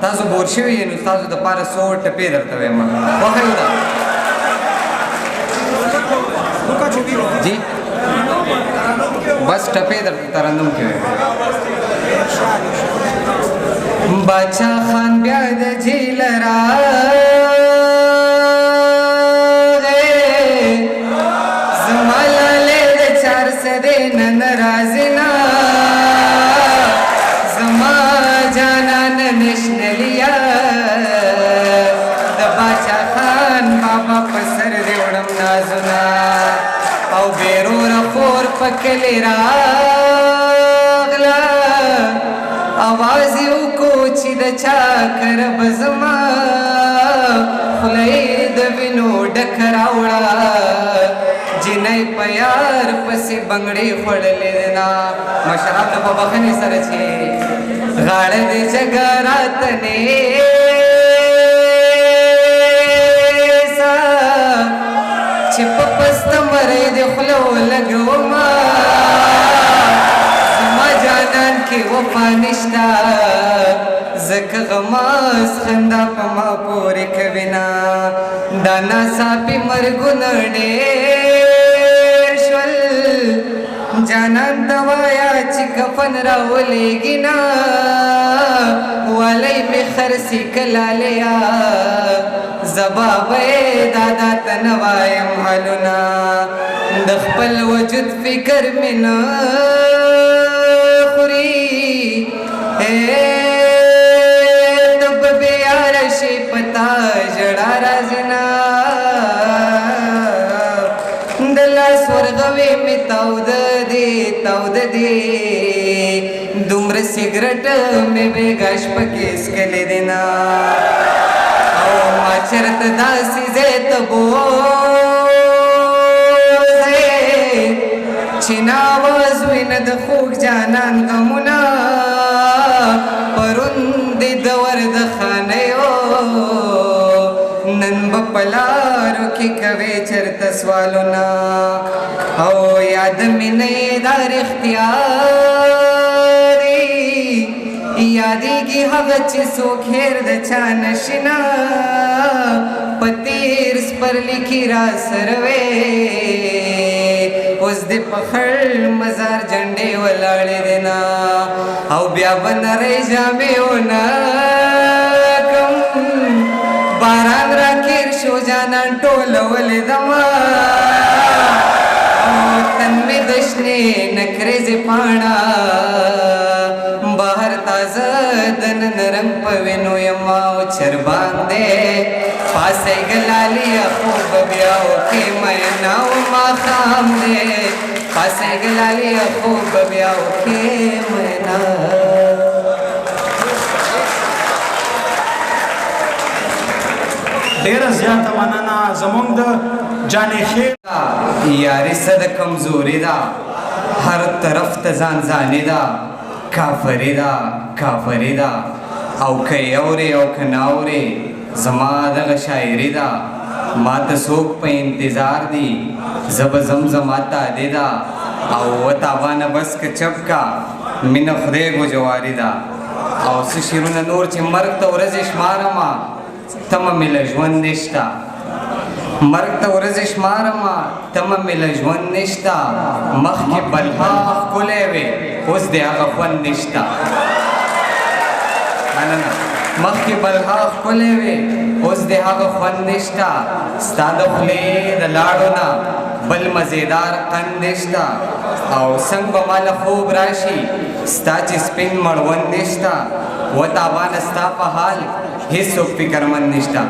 تاسو بور شوي یې نو ستاسو دپاره څو ټپې درته وایم وښیو ده جی بس ټپې درته ترنم کې وایم باچا خان بیا د جیل راغی زما لالی د 400 نن راځي نه زما جانان نشنلیا د باچا خان بابا په سر دې وړم نازونه او بیروره خور په کلي راغله اواز یې وکړو چې د چا کره به زما خوله یې د وینو ډکه راوړه جنۍ په یار پسې بنګړې خوړلې ده مشران ته په بخښنې سره چې غاړه دې جګه راته نیسه چې په پسته مرۍ دې خوله ولګومه زما جانان کې وفا نشته ځکه غماز خندا په ما پورې کوي نه دا ناڅاپي مرګونه ډېر شول جانان ته وایه چې کفن راولېږي نه والی مې خرڅي کلالیا زبا به یې دادا ته نه وایم حالونه د خپل وجود فکر مې نه خوري ته به بېیاره شي په تا ژړا راځي نه د لاس ورغوې مې تاوده دی دومره سګرټ مې بېګا شپه کې څکلې دی نه او ما چېرته داسې ځای ته بوځې چې نه آواز وي نه د خوږ جانان غمونه پرون دې دور د خانیو نن به په لارو کې کوې چېرته سوالونه او یاد مې نه یې دا رښتیا دی یادېږي هغه چې څوک هېر د چا نشي نه په تېر سپرلي کې را سره وې اوس دې په خړ مزار جنډې ولاړې دی نه او بیا به نری جامې ونه کړم باران راکیر شو جانان ټولولې دما او تن مې د شنې نکریزې پاڼه بهر تازه د نن رنګ په وینو یما او چربان دی پاسې ګلالي خوب بیا وکې مینا او ماښام دی پاسې ګلالي خوب بیا وکې مینا ډیره زیاته مننه زموږ د جانې خیر یاري څه د کمزوري ده هر طرف ته ځان ځانې ده کافرې ده او که یې اورې او که نه اورې زما دغه شاعري ده ما ته څوک په انتظار دي زه به ځم زما تادې ده او وتابانه بس که چپ کا مینه خدای ګوجواري ده او څه شعرونه نور چې مرګ ته ورځې شمارمه تمه مې له ژوند نشته مرګ ته ورځې شمارمه تمه مې له ژوند نشته مخکې بلها ښکلی وې اوس د هغه خوند نشته مننه مخکې بلها ښکلی وې اوس د هغه خوند نشته ستا د خولې د لاړو نه بل مزیدار قند نشته او څنګ به ماله خوب راشي ستا چې سپین مړوند نشته وتابانه ستا په حال هیڅوک فکرمند نشته